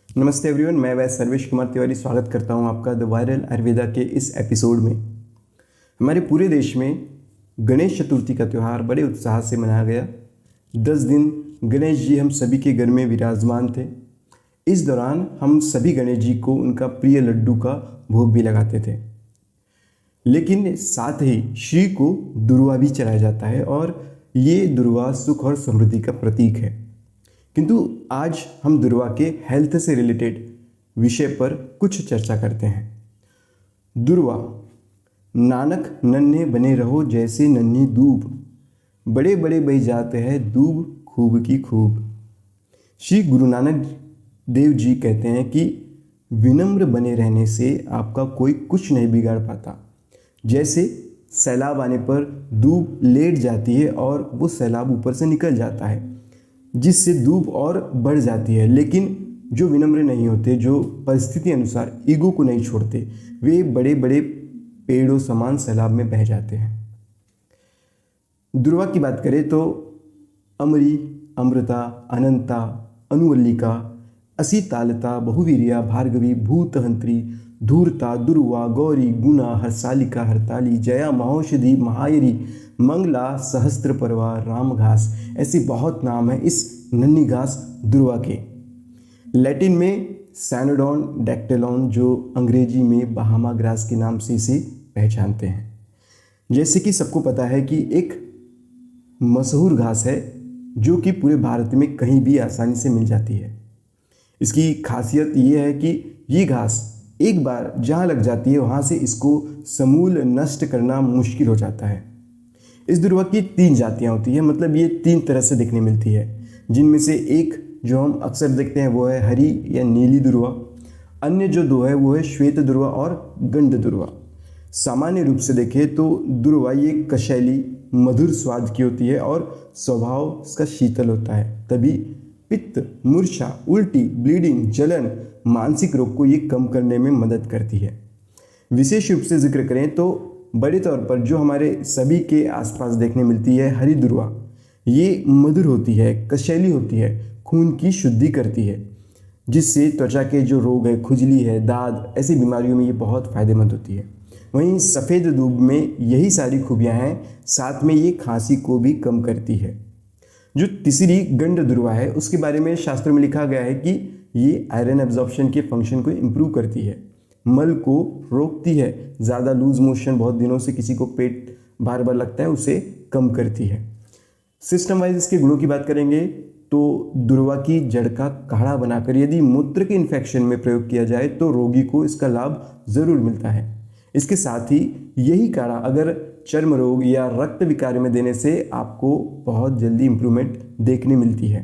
नमस्ते एवरीवन, मैं वैद्य सर्वेश कुमार तिवारी स्वागत करता हूं आपका द वायरल आयुर्वेदा के इस एपिसोड में। हमारे पूरे देश में गणेश चतुर्थी का त्यौहार बड़े उत्साह से मनाया गया। 10 दिन गणेश जी हम सभी के घर में विराजमान थे। इस दौरान हम सभी गणेश जी को उनका प्रिय लड्डू का भोग भी लगाते थे, लेकिन साथ ही श्री को दुर्वा भी चढ़ाया जाता है और ये दुर्वा सुख और समृद्धि का प्रतीक है। किंतु आज हम दुर्वा के हेल्थ से रिलेटेड विषय पर कुछ चर्चा करते हैं। दुर्वा, नानक नन्हे बने रहो जैसे नन्ही दूब, बड़े बड़े बही जाते हैं दूब खूब की खूब। श्री गुरु नानक देव जी कहते हैं कि विनम्र बने रहने से आपका कोई कुछ नहीं बिगाड़ पाता। जैसे सैलाब आने पर दूब लेट जाती है और वो सैलाब ऊपर से निकल जाता है, जिससे धूप और बढ़ जाती है। लेकिन जो विनम्र नहीं होते, जो परिस्थिति अनुसार ईगो को नहीं छोड़ते, वे बड़े बड़े पेड़ों समान सैलाब में बह जाते हैं। दुर्वा की बात करें तो अमरी, अमृता, अनंता, अनुवल्लिका, असीतालता, बहुवीर्या, भार्गवी, भूतहंत्री, धूर्ता, दुर्वा, गौरी, गुना, हर्षालिका, हरताली, जया, महौषधि, महायरी, मंगला, सहस्त्र परवा, राम घास, ऐसे बहुत नाम हैं इस नन्ही घास दुर्वा के। लैटिन में सैनोडॉन डैक्टेलॉन, जो अंग्रेजी में बहामा ग्रास के नाम से इसे पहचानते हैं। जैसे कि सबको पता है कि एक मशहूर घास है जो कि पूरे भारत में कहीं भी आसानी से मिल जाती है। इसकी खासियत ये है कि ये घास एक बार जहाँ लग जाती है वहाँ से इसको समूल नष्ट करना मुश्किल हो जाता है। इस दुर्वा की 3 जातियाँ होती हैं, मतलब ये 3 तरह से दिखने मिलती है, जिनमें से एक जो हम अक्सर देखते हैं वो है हरी या नीली दुर्वा। अन्य जो 2 है वो है श्वेत दुर्वा और गंध दुर्वा। सामान्य रूप से देखें तो दुर्वा ये कशैली मधुर स्वाद की होती है और स्वभाव इसका शीतल होता है। तभी पित्त, मूर्छा, उल्टी, ब्लीडिंग, जलन, मानसिक रोग को ये कम करने में मदद करती है। विशेष रूप से जिक्र करें तो बड़े तौर पर जो हमारे सभी के आसपास देखने मिलती है हरी दुर्वा, ये मधुर होती है, कशैली होती है, खून की शुद्धि करती है, जिससे त्वचा के जो रोग है, खुजली है, दाद, ऐसी बीमारियों में ये बहुत फ़ायदेमंद होती है। वहीं सफ़ेद दूब में यही सारी खूबियाँ हैं, साथ में ये खांसी को भी कम करती है। जो तीसरी गंध दुर्वा है उसके बारे में शास्त्रों में लिखा गया है कि ये आयरन एब्जॉर्प्शन के फंक्शन को इम्प्रूव करती है, मल को रोकती है, ज़्यादा लूज मोशन, बहुत दिनों से किसी को पेट बार बार लगता है, उसे कम करती है। सिस्टम वाइज इसके गुणों की बात करेंगे तो दुर्वा की जड़ का काढ़ा बनाकर यदि मूत्र के इन्फेक्शन में प्रयोग किया जाए तो रोगी को इसका लाभ ज़रूर मिलता है। इसके साथ ही यही काढ़ा अगर चर्म रोग या रक्त विकार में देने से आपको बहुत जल्दी इम्प्रूवमेंट देखने मिलती है।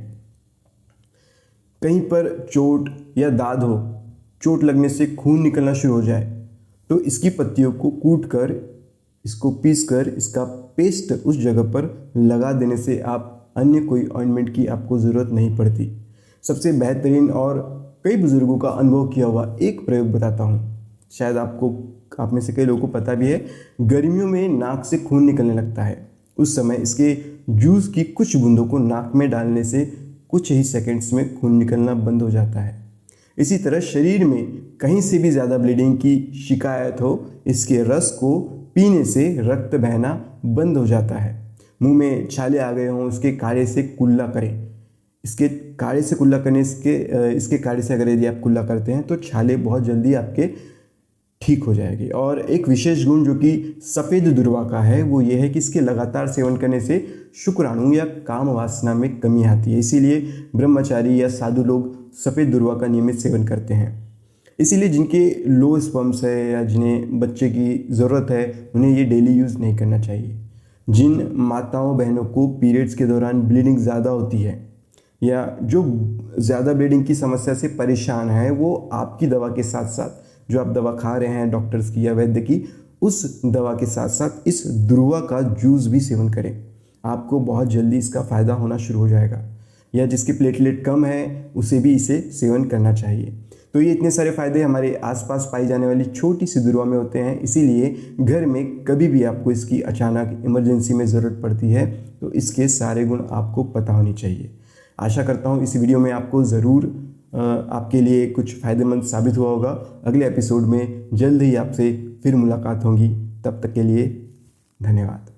कहीं पर चोट या दाद हो, चोट लगने से खून निकलना शुरू हो जाए तो इसकी पत्तियों को कूट कर, इसको पीस कर, इसका पेस्ट उस जगह पर लगा देने से आप अन्य कोई ऑइंटमेंट की आपको ज़रूरत नहीं पड़ती। सबसे बेहतरीन और कई बुजुर्गों का अनुभव किया हुआ एक प्रयोग बताता हूँ, शायद आप में से कई लोगों को पता भी है। गर्मियों में नाक से खून निकलने लगता है, उस समय इसके जूस की कुछ बूंदों को नाक में डालने से कुछ ही सेकंड्स में खून निकलना बंद हो जाता है। इसी तरह शरीर में कहीं से भी ज़्यादा ब्लीडिंग की शिकायत हो, इसके रस को पीने से रक्त बहना बंद हो जाता है। मुंह में छाले आ गए हों, उसके काढ़े से कुल्ला करें। इसके काढ़े से कुल्ला करने इसके काढ़े से अगर यदि आप कुल्ला करते हैं तो छाले बहुत जल्दी आपके ठीक हो जाएगी। और एक विशेष गुण जो कि सफ़ेद दुर्वा का है वो ये है कि इसके लगातार सेवन करने से शुक्राणु या काम वासना में कमी आती है। इसीलिए ब्रह्मचारी या साधु लोग सफ़ेद दुर्वा का नियमित सेवन करते हैं। इसीलिए जिनके लो स्पर्म्स है या जिन्हें बच्चे की ज़रूरत है उन्हें ये डेली यूज़ नहीं करना चाहिए। जिन माताओं बहनों को पीरियड्स के दौरान ब्लीडिंग ज़्यादा होती है या जो ज़्यादा ब्लीडिंग की समस्या से परेशान है, वो आपकी दवा के साथ साथ जो आप दवा खा रहे हैं डॉक्टर्स की या वैद्य की, उस दवा के साथ साथ इस दुर्वा का जूस भी सेवन करें। आपको बहुत जल्दी इसका फ़ायदा होना शुरू हो जाएगा। या जिसकी प्लेटलेट कम है उसे भी इसे सेवन करना चाहिए। तो ये इतने सारे फ़ायदे हमारे आसपास पाई जाने वाली छोटी सी दुर्वा में होते हैं। इसीलिए घर में कभी भी आपको इसकी अचानक इमरजेंसी में ज़रूरत पड़ती है तो इसके सारे गुण आपको पता होनी चाहिए। आशा करता हूँ इस वीडियो में आपको ज़रूर आपके लिए कुछ फ़ायदेमंद साबित हुआ होगा। अगले एपिसोड में जल्द ही आपसे फिर मुलाकात होगी। तब तक के लिए धन्यवाद।